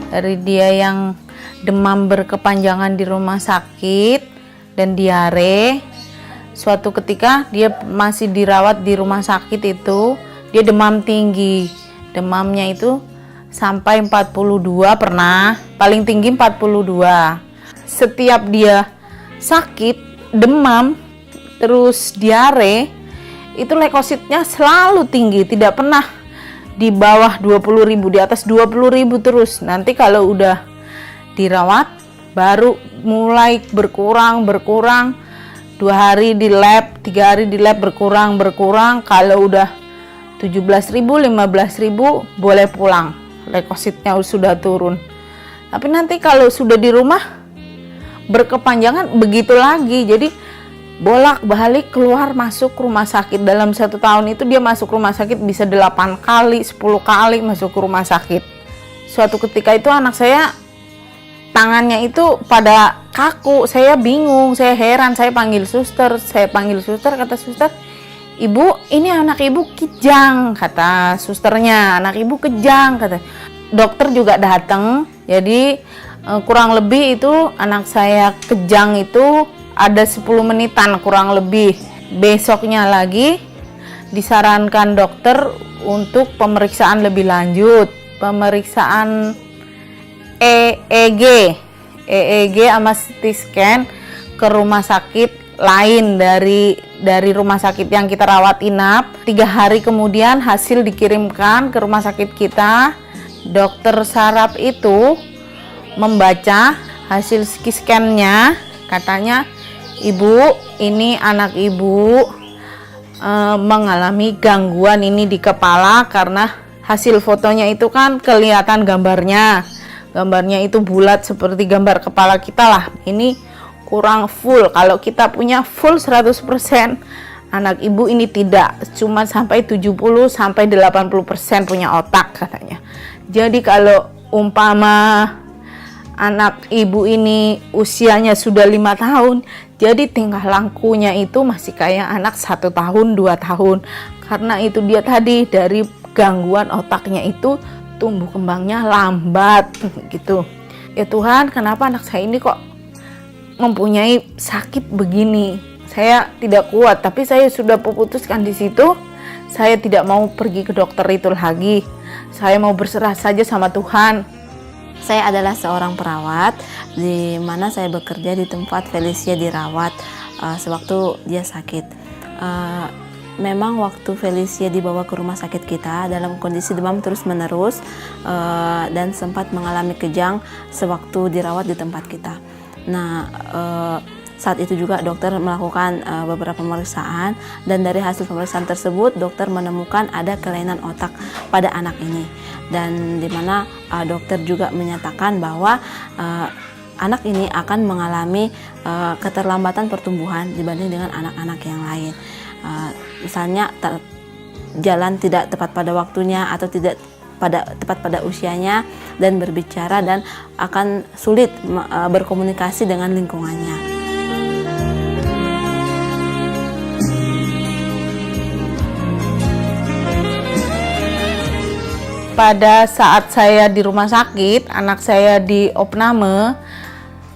Dari dia yang demam berkepanjangan di rumah sakit dan diare, suatu ketika dia masih dirawat di rumah sakit itu, dia demam tinggi. Demamnya itu sampai 42 pernah, paling tinggi 42. Setiap dia sakit, demam, terus diare, itu leukositnya selalu tinggi, tidak pernah di bawah 20.000, di atas 20.000 terus. Nanti kalau udah dirawat baru mulai berkurang 2 hari di lab, 3 hari di lab berkurang. Kalau udah 17.000, 15.000 boleh pulang, leukositnya sudah turun. Tapi nanti kalau sudah di rumah berkepanjangan begitu lagi. Jadi bolak-balik keluar masuk rumah sakit. Dalam 1 tahun itu dia masuk rumah sakit bisa 8 kali, 10 kali masuk ke rumah sakit. Suatu ketika itu anak saya tangannya itu pada kaku. Saya bingung, saya heran, saya panggil suster, kata suster, "Ibu, ini anak ibu kejang," kata susternya. "Anak ibu kejang," kata. Dokter juga datang. Jadi kurang lebih itu anak saya kejang itu ada 10 menitan kurang lebih. Besoknya lagi disarankan dokter untuk pemeriksaan lebih lanjut, pemeriksaan EEG sama CT scan ke rumah sakit lain dari rumah sakit yang kita rawat inap. 3 hari kemudian hasil dikirimkan ke rumah sakit kita. Dokter saraf itu membaca hasil CT scan-nya, katanya, "Ibu, ini anak ibu mengalami gangguan ini di kepala," karena hasil fotonya itu kan kelihatan gambarnya itu bulat seperti gambar kepala kita lah. Ini kurang full. Kalau kita punya full 100%, anak ibu ini tidak, cuma sampai 70 sampai 80% punya otak katanya. Jadi kalau umpama anak ibu ini usianya sudah 5 tahun, jadi tingkah lakunya itu masih kayak anak 1 tahun, 2 tahun. Karena itu dia tadi, dari gangguan otaknya itu tumbuh kembangnya lambat gitu. Ya Tuhan, kenapa anak saya ini kok mempunyai sakit begini? Saya tidak kuat, tapi saya sudah putuskan di situ, saya tidak mau pergi ke dokter itu lagi. Saya mau berserah saja sama Tuhan. Saya adalah seorang perawat di mana saya bekerja di tempat Felicia dirawat sewaktu dia sakit. Memang waktu Felicia dibawa ke rumah sakit kita dalam kondisi demam terus-menerus dan sempat mengalami kejang sewaktu dirawat di tempat kita. Nah, saat itu juga dokter melakukan beberapa pemeriksaan, dan dari hasil pemeriksaan tersebut dokter menemukan ada kelainan otak pada anak ini, dan dimana dokter juga menyatakan bahwa anak ini akan mengalami keterlambatan pertumbuhan dibanding dengan anak-anak yang lain. Misalnya jalan tidak tepat pada waktunya atau tidak tepat pada usianya, dan berbicara dan akan sulit berkomunikasi dengan lingkungannya. Pada saat saya di rumah sakit, anak saya di opname,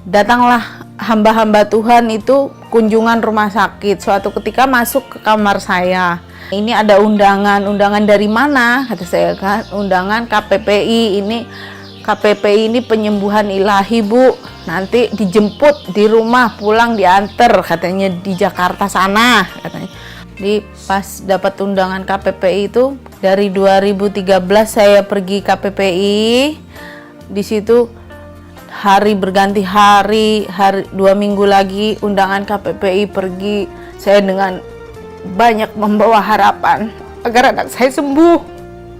datanglah hamba-hamba Tuhan itu kunjungan rumah sakit. Suatu ketika masuk ke kamar saya. "Ini ada undangan dari mana?" kata saya kan. "Undangan KPPI. Ini KPPI ini penyembuhan ilahi, Bu. Nanti dijemput di rumah, pulang diantar," katanya, "di Jakarta sana," katanya. Di pas dapat undangan KPPI itu dari 2013 saya pergi KPPI. Di situ hari berganti hari 2 minggu lagi undangan KPPI pergi. Saya dengan banyak membawa harapan agar anak saya sembuh.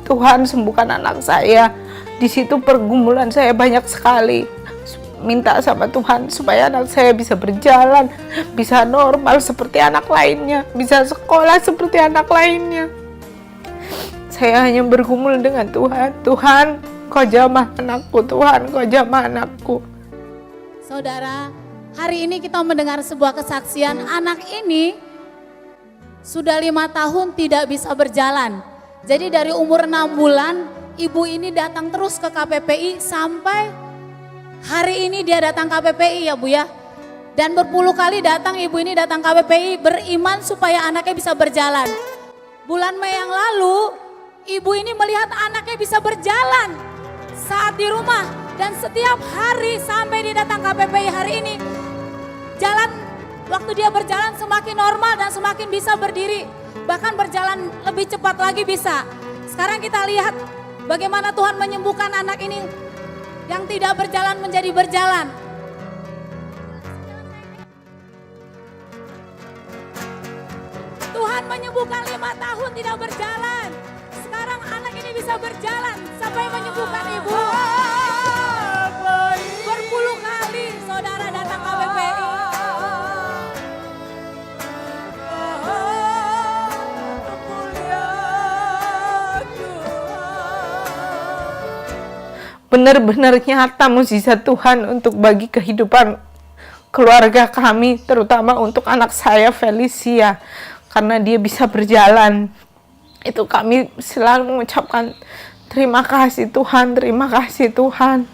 Tuhan, sembuhkan anak saya. Di situ pergumulan saya banyak sekali. Minta sama Tuhan supaya anak saya bisa berjalan, bisa normal seperti anak lainnya, bisa sekolah seperti anak lainnya. Saya hanya bergumul dengan Tuhan. "Tuhan, Kau jamah anakku, Tuhan, Kau jamah anakku." Saudara, hari ini kita mendengar sebuah kesaksian. Anak ini sudah 5 tahun tidak bisa berjalan. Jadi dari umur 6 bulan ibu ini datang terus ke KPPI sampai hari ini dia datang KPPI ya Bu ya. Dan berpuluh kali datang ibu ini datang KPPI beriman supaya anaknya bisa berjalan. Bulan Mei yang lalu ibu ini melihat anaknya bisa berjalan saat di rumah. Dan setiap hari sampai dia datang KPPI hari ini, jalan waktu dia berjalan semakin normal dan semakin bisa berdiri. Bahkan berjalan lebih cepat lagi bisa. Sekarang kita lihat bagaimana Tuhan menyembuhkan anak ini yang tidak berjalan menjadi berjalan. Tuhan menyembuhkan 5 tahun tidak berjalan. Sekarang anak ini bisa berjalan sampai menyembuhkan ibu. Berpuluh kali saudara datang ke KPPI. Benar-benar nyata mukjizat Tuhan untuk bagi kehidupan keluarga kami, terutama untuk anak saya Felicia, karena dia bisa berjalan. Itu kami selalu mengucapkan terima kasih Tuhan, terima kasih Tuhan.